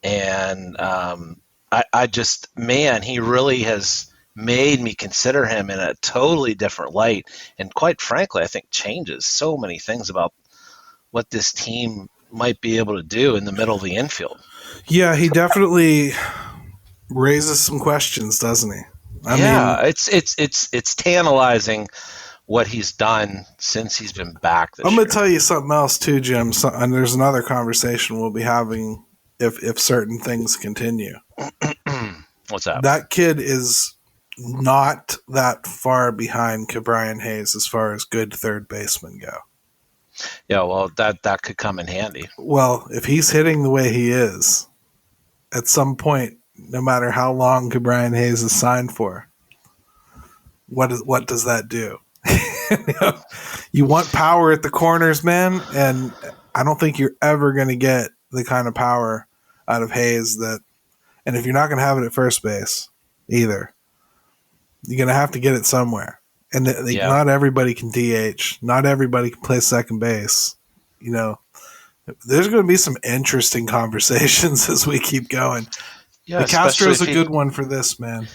and I just, man, he really has made me consider him in a totally different light. And quite frankly, I think changes so many things about what this team might be able to do in the middle of the infield. Yeah, he definitely raises some questions, doesn't he? I mean, Yeah, it's tantalizing what he's done since he's been back this I'm year. going to tell you something else too, Jim. And there's another conversation we'll be having if certain things continue. What's that? That kid is not that far behind Brian Hayes as far as good third basemen go. Yeah, well, that could come in handy. Well, if he's hitting the way he is, at some point, no matter how long Brian Hayes is signed for, what does that do? You want power at the corners, man, and I don't think you're ever going to get the kind of power out of Hayes that. And if you're not going to have it at first base either, you're going to have to get it somewhere. And not everybody can DH. Not everybody can play second base. You know, there's going to be some interesting conversations as we keep going. Yeah, the Castro's a good one for this, man.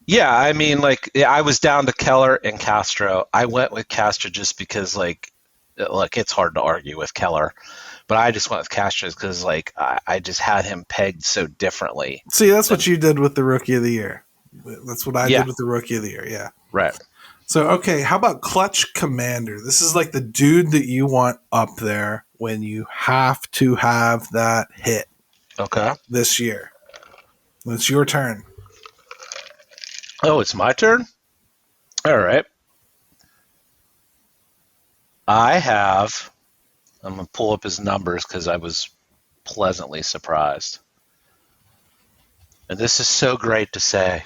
Yeah, I mean, like, I was down to Keller and Castro. I went with Castro just because, like, it's hard to argue with Keller. But I just went with Castro because, like, I just had him pegged so differently. See, that's what you did with the Rookie of the Year. That's what I did with the Rookie of the Year, yeah. Right. So, okay, how about Clutch Commander? This is like the dude that you want up there when you have to have that hit. Okay. This year. It's your turn. Oh, it's my turn? All right. I'm going to pull up his numbers because I was pleasantly surprised. And this is so great to say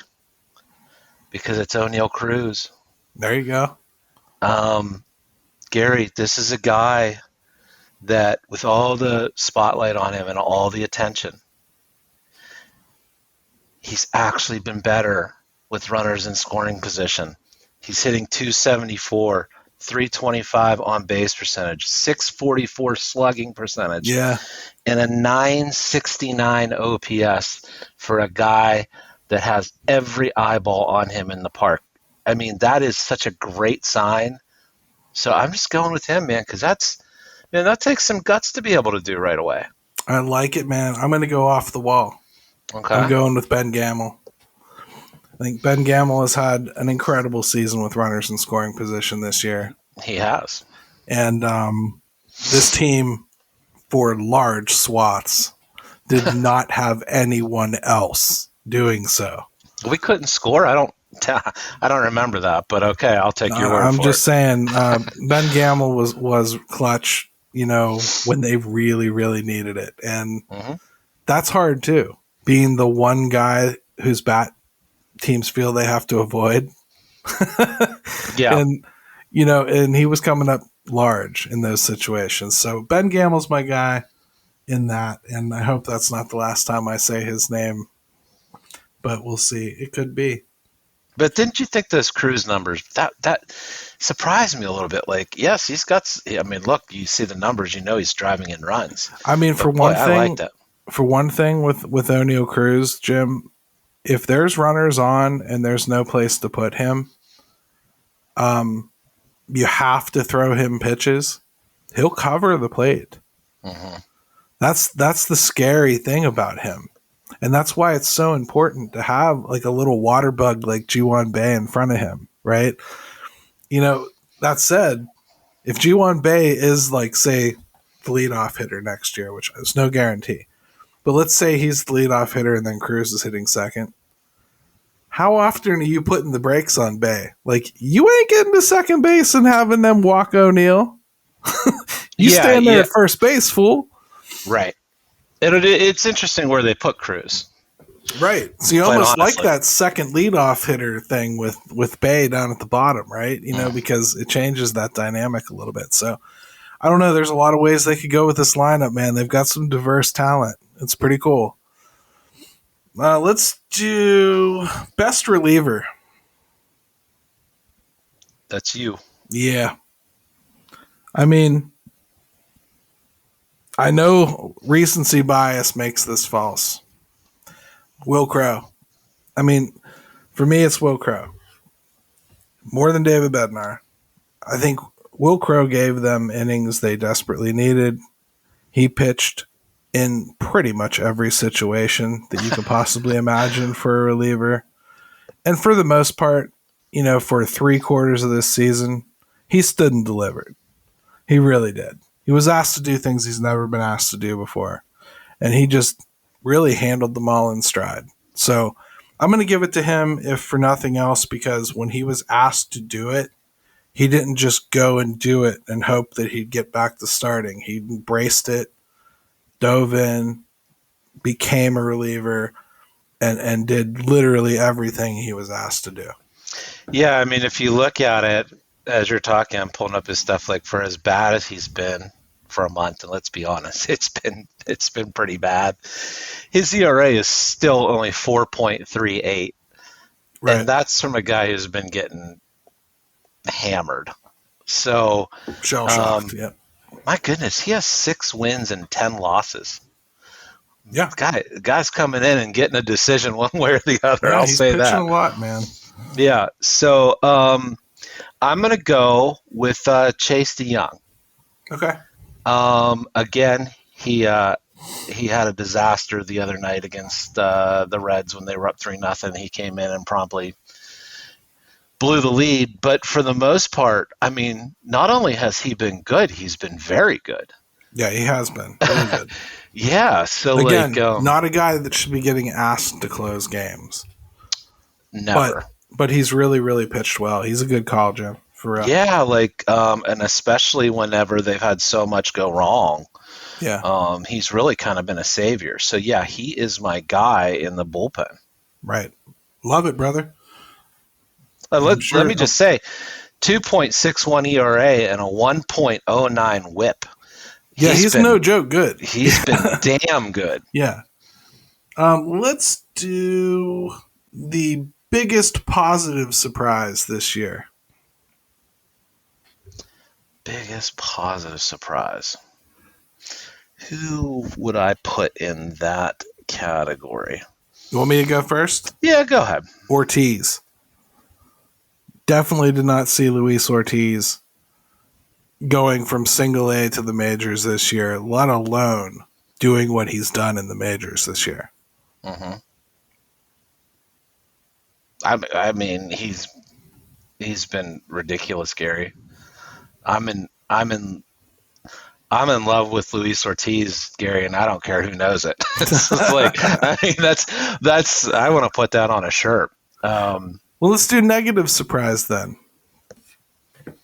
because it's O'Neal Cruz. There you go. Gary, this is a guy that with all the spotlight on him and all the attention, he's actually been better with runners in scoring position. He's hitting 274, 325 on base percentage, 644 slugging percentage, and a 969 OPS for a guy that has every eyeball on him in the park. I mean, that is such a great sign. So I'm just going with him, man, because that takes some guts to be able to do right away. I like it, man. I'm going to go off the wall. Okay. I'm going with Ben Gamel. I think Ben Gamel has had an incredible season with runners in scoring position this year. He has. And this team, for large swaths, did not have anyone else doing so. We couldn't score. I don't remember that, but okay, I'll take your word for it. I'm just saying, Ben Gamel was clutch, when they really, really needed it. And that's hard too, being the one guy whose bat teams feel they have to avoid. Yeah. And, and he was coming up large in those situations. So Ben Gamel's my guy in that. And I hope that's not the last time I say his name, but we'll see. It could be. But didn't you think those Cruz numbers, that surprised me a little bit? Like, yes, he's got, I mean, look, you see the numbers, he's driving in runs. I mean, for one thing with O'Neal Cruz, Jim, if there's runners on and there's no place to put him, you have to throw him pitches. He'll cover the plate. Mm-hmm. That's the scary thing about him. And that's why it's so important to have like a little water bug like Ji-Hwan Bae in front of him, right? That said, if Ji-Hwan Bae is like, say, the leadoff hitter next year, which is no guarantee, but let's say he's the leadoff hitter and then Cruz is hitting second, how often are you putting the brakes on Bae? Like, you ain't getting to second base and having them walk O'Neal. You stand there at first base, fool. Right. It's interesting where they put Cruz. Right. So you almost like that second leadoff hitter thing with Bae down at the bottom, right? Because it changes that dynamic a little bit. So I don't know. There's a lot of ways they could go with this lineup, man. They've got some diverse talent. It's pretty cool. Let's do best reliever. That's you. Yeah. I mean, I know recency bias makes this false, Will Crow. I mean, for me, it's Will Crow. More than David Bednar. I think Will Crow gave them innings they desperately needed. He pitched in pretty much every situation that you could possibly imagine for a reliever. And for the most part, for 3/4 of this season, he stood and delivered. He really did. He was asked to do things he's never been asked to do before. And he just really handled them all in stride. So I'm going to give it to him, if for nothing else, because when he was asked to do it, he didn't just go and do it and hope that he'd get back to starting. He embraced it, dove in, became a reliever, and did literally everything he was asked to do. Yeah, I mean, if you look at it, as you're talking, I'm pulling up his stuff, like for as bad as he's been for a month, and let's be honest, it's been pretty bad. His ERA is still only 4.38. Right. And that's from a guy who's been getting hammered. So shell-shocked, yeah. My goodness, he has 6 wins and 10 losses. Yeah. Guy's coming in and getting a decision one way or the other. Yeah, I'll say that. He's pitching a lot, man. Yeah. So I'm going to go with Chase DeYoung. Okay. Again, he had a disaster the other night against the Reds when they were up 3-0. He came in and promptly blew the lead. But for the most part, I mean, not only has he been good, he's been very good. Yeah, he has been really good. Yeah. So again, not a guy that should be getting asked to close games. Never. But he's really, really pitched well. He's a good call, Jim. For real. Yeah, and especially whenever they've had so much go wrong. Yeah. He's really kind of been a savior. So yeah, he is my guy in the bullpen. Right. Love it, brother. Let me just say, 2.61 ERA and a 1.09 WHIP. Yeah, he's no joke good. He's been damn good. Yeah. Let's do the biggest positive surprise this year. Biggest positive surprise. Who would I put in that category? You want me to go first? Yeah, go ahead. Ortiz. Definitely did not see Luis Ortiz going from single A to the majors this year, let alone doing what he's done in the majors this year. Mm-hmm. I mean, he's been ridiculous, Gary. I'm in love with Luis Ortiz, Gary, and I don't care who knows it. It's like, I mean, that's I want to put that on a shirt. Well, let's do negative surprise then.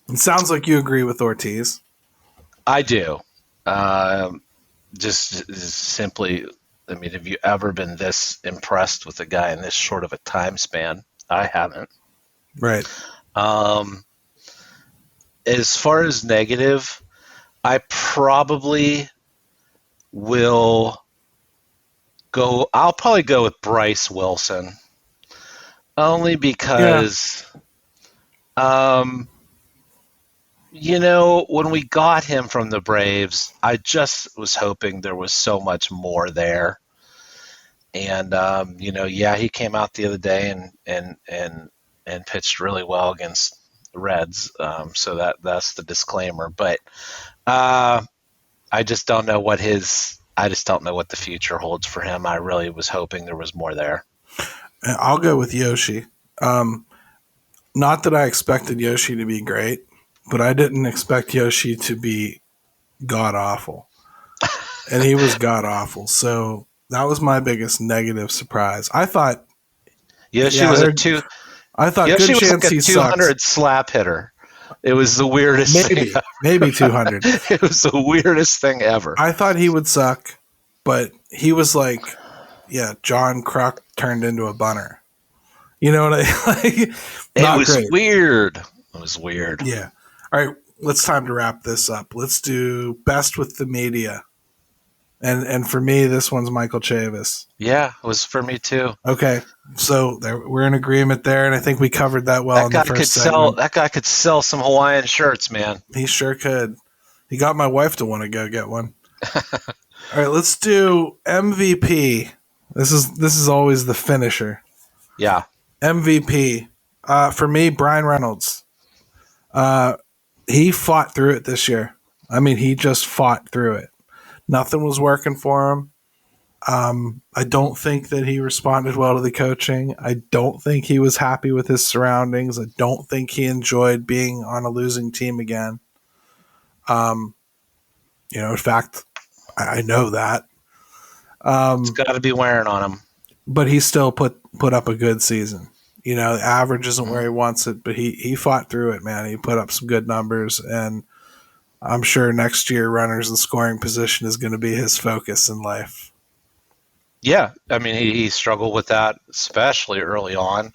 It sounds like you agree with Ortiz. I do. Just simply, I mean, have you ever been this impressed with a guy in this short of a time span? I haven't. Right. As far as negative, I probably will go. I'll probably go with Bryce Wilson, only because, when we got him from the Braves, I just was hoping there was so much more there. And he came out the other day and pitched really well against the Reds. So that's the disclaimer. But I just don't know what the future holds for him. I really was hoping there was more there. I'll go with Yoshi. Not that I expected Yoshi to be great, but I didn't expect Yoshi to be god awful. And he was god awful. So that was my biggest negative surprise. I thought Yoshi was a good chance like a 200 slap hitter. It was the weirdest thing. Maybe 200. It was the weirdest thing ever. I thought he would suck, but he was like, John Kruk turned into a bunner. You know what it was great. Weird. It was weird. Yeah. All right, time to wrap this up. Let's do best with the media. And for me, this one's Michael Chavis. Yeah, it was for me too. Okay, so we're in agreement there, and I think we covered that well in the first segment. That guy could sell some Hawaiian shirts, man. He sure could. He got my wife to want to go get one. All right, let's do MVP. This is always the finisher. Yeah. MVP. For me, Brian Reynolds. He fought through it this year. I mean, he just fought through it. Nothing was working for him. I don't think that he responded well to the coaching. I don't think he was happy with his surroundings. I don't think he enjoyed being on a losing team again. In fact, I know that. It's got to be wearing on him. But he still put up a good season. The average isn't where he wants it, but he fought through it, man. He put up some good numbers, and I'm sure next year runners in scoring position is going to be his focus in life. Yeah, I mean, he struggled with that, especially early on.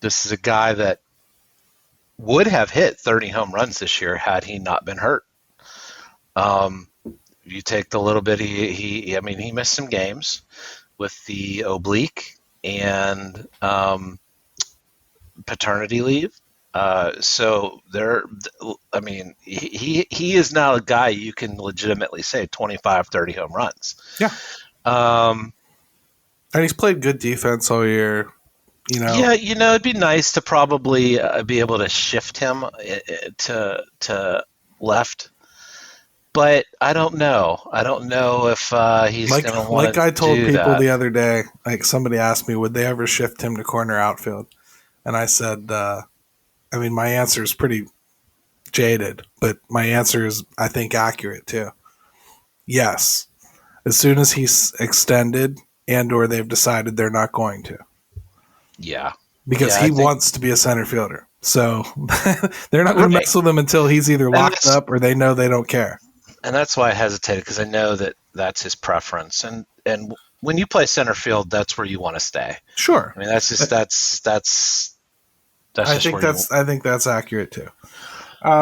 This is a guy that would have hit 30 home runs this year had he not been hurt. You take the little bit he missed some games with the oblique and paternity leave. So he is now a guy you can legitimately say 25, 30 home runs. Yeah. And he's played good defense all year. Yeah, it'd be nice to probably be able to shift him to left. But I don't know. I don't know if he's going to want to do that. Like I told people the other day, like somebody asked me, would they ever shift him to corner outfield? And I said, my answer is pretty jaded, but my answer is, I think, accurate too. Yes. As soon as he's extended and or they've decided they're not going to. Yeah. Because he wants to be a center fielder. So they're not going to mess with him until he's either locked up or they know they don't care. And that's why I hesitated, because I know that that's his preference. And when you play center field, that's where you want to stay. Sure. I mean, that's just I think that's accurate too.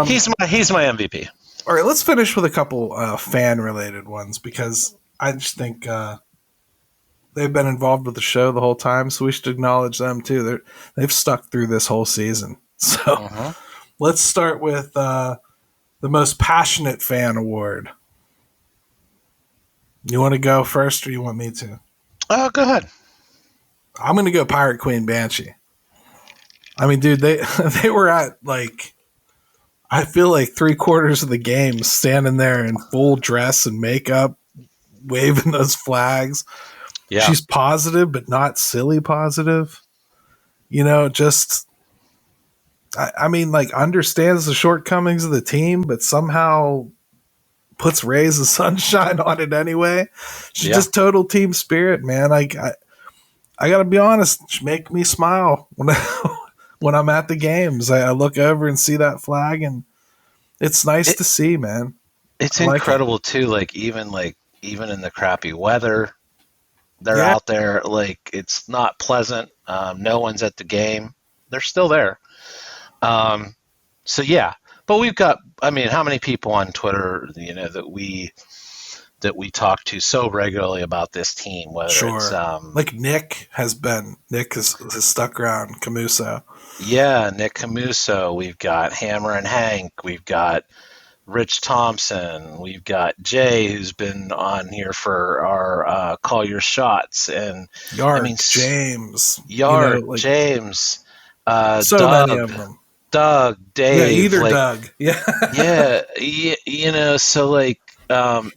He's my MVP. All right, let's finish with a couple fan related ones, because I just think they've been involved with the show the whole time, so we should acknowledge them too. They've stuck through this whole season. So let's start with the most passionate fan award. You want to go first, or you want me to? Go ahead. I'm going to go Pirate Queen Banshee. I mean, dude, they were at, like, I feel like 3/4 of the game standing there in full dress and makeup, waving those flags. Yeah. She's positive, but not silly positive. Just, understands the shortcomings of the team, but somehow puts rays of sunshine on it anyway. She's just total team spirit, man. I got to be honest, she make me smile when I'm at the games. I look over and see that flag, and it's nice to see, man. It's incredible too. Even in the crappy weather, they're out there. It's not pleasant. No one's at the game. They're still there. But we've got, how many people on Twitter, that we talk to so regularly about this team, whether it's Nick has stuck around Camuso. Yeah, Nick Camuso. We've got Hammer and Hank. We've got Rich Thompson. We've got Jay, who's been on here for our Call Your Shots, and James, James, so Doug, many of them. Doug, Dave, Doug, so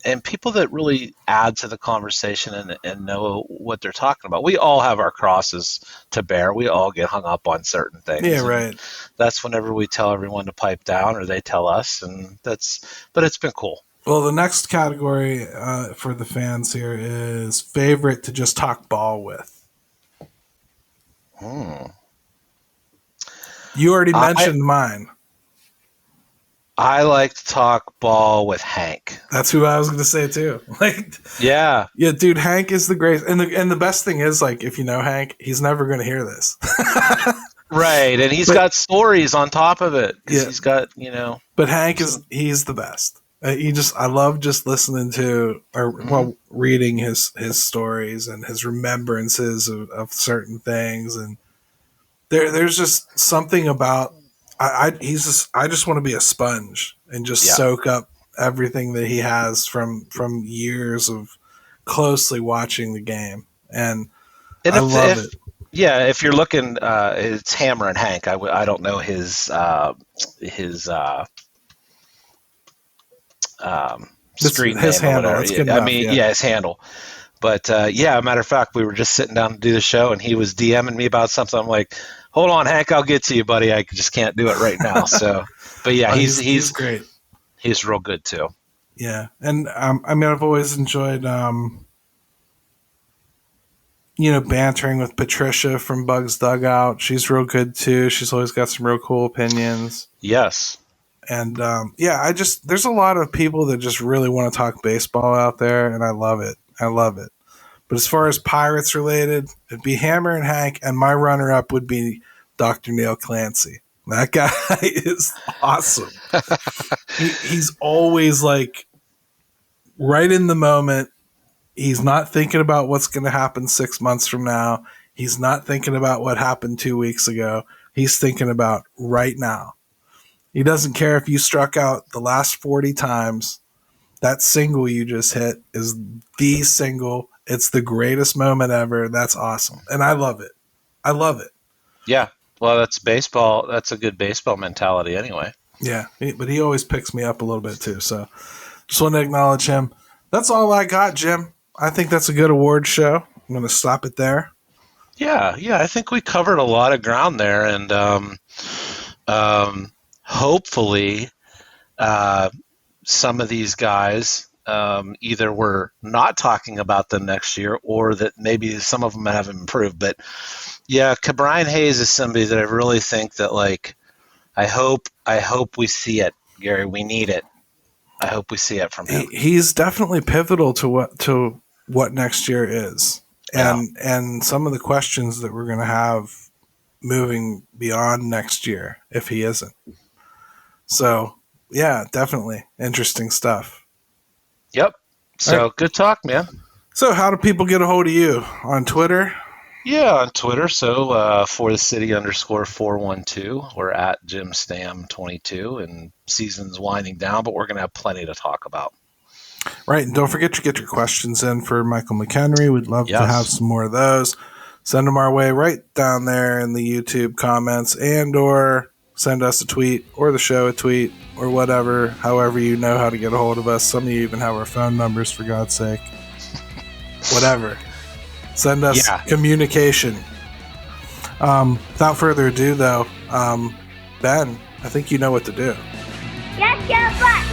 and people that really add to the conversation and know what they're talking about. We all have our crosses to bear. We all get hung up on certain things. Yeah, right. That's whenever we tell everyone to pipe down, or they tell us, but it's been cool. Well, the next category for the fans here is favorite to just talk ball with. You already mentioned mine. I like to talk ball with Hank. That's who I was going to say too. Yeah, dude, Hank is the greatest. And the best thing is, if you know Hank, he's never going to hear this. Right, and he's got stories on top of it. Yeah, he's got, But Hank he's the best. I love just listening to reading his stories and his remembrances of certain things, and there's just something about. I just want to be a sponge and just soak up everything that he has from years of closely watching the game. and And I love it. Yeah, if you're looking, it's Hammer and Hank. I don't know his screen His name or handle. whatever. It's good I enough. mean, Yeah. yeah, his handle. But yeah, matter of fact, we were just sitting down to do the show, and he was DMing me about something. I'm like, "Hold on, Hank, I'll get to you, buddy. I just can't do it right now." So, but yeah, He's great. He's real good too. Yeah, and I mean, I've always enjoyed bantering with Patricia from Bugs Dugout. She's real good too. She's always got some real cool opinions. Yes. And there's a lot of people that just really want to talk baseball out there, and I love it. I love it. But as far as Pirates related, it'd be Hammer and Hank, and my runner-up would be Dr. Neil Clancy. That guy is awesome. He's always like right in the moment. He's not thinking about what's going to happen 6 months from now. He's not thinking about what happened 2 weeks ago. He's thinking about right now. He doesn't care if you struck out the last 40 times. That single you just hit is the single. It's the greatest moment ever. That's awesome. And I love it. I love it. Yeah. Well, that's baseball. That's a good baseball mentality anyway. Yeah. But he always picks me up a little bit too. So just want to acknowledge him. That's all I got, Jim. I think that's a good award show. I'm going to stop it there. Yeah. I think we covered a lot of ground there, and hopefully some of these guys either we're not talking about them next year, or that maybe some of them have improved. But yeah, Brian Hayes is somebody that I really think that, like, I hope we see it, Gary. We need it. I hope we see it from him. He's definitely pivotal to what next year is, and some of the questions that we're going to have moving beyond next year if he isn't. So yeah, definitely interesting stuff. Yep. So right. Good talk, man. So how do people get a hold of you? On Twitter? Yeah, on Twitter. So for the city _412, we're at Jim Stamm 22, and season's winding down, but we're going to have plenty to talk about. Right. And don't forget to get your questions in for Michael McHenry. We'd love to have some more of those. Send them our way right down there in the YouTube comments, and or send us a tweet, or the show a tweet, or whatever, however you know how to get a hold of us. Some of you even have our phone numbers, for God's sake. Whatever. Send us communication. Without further ado, though, Ben, I think you know what to do. Yes, your butt.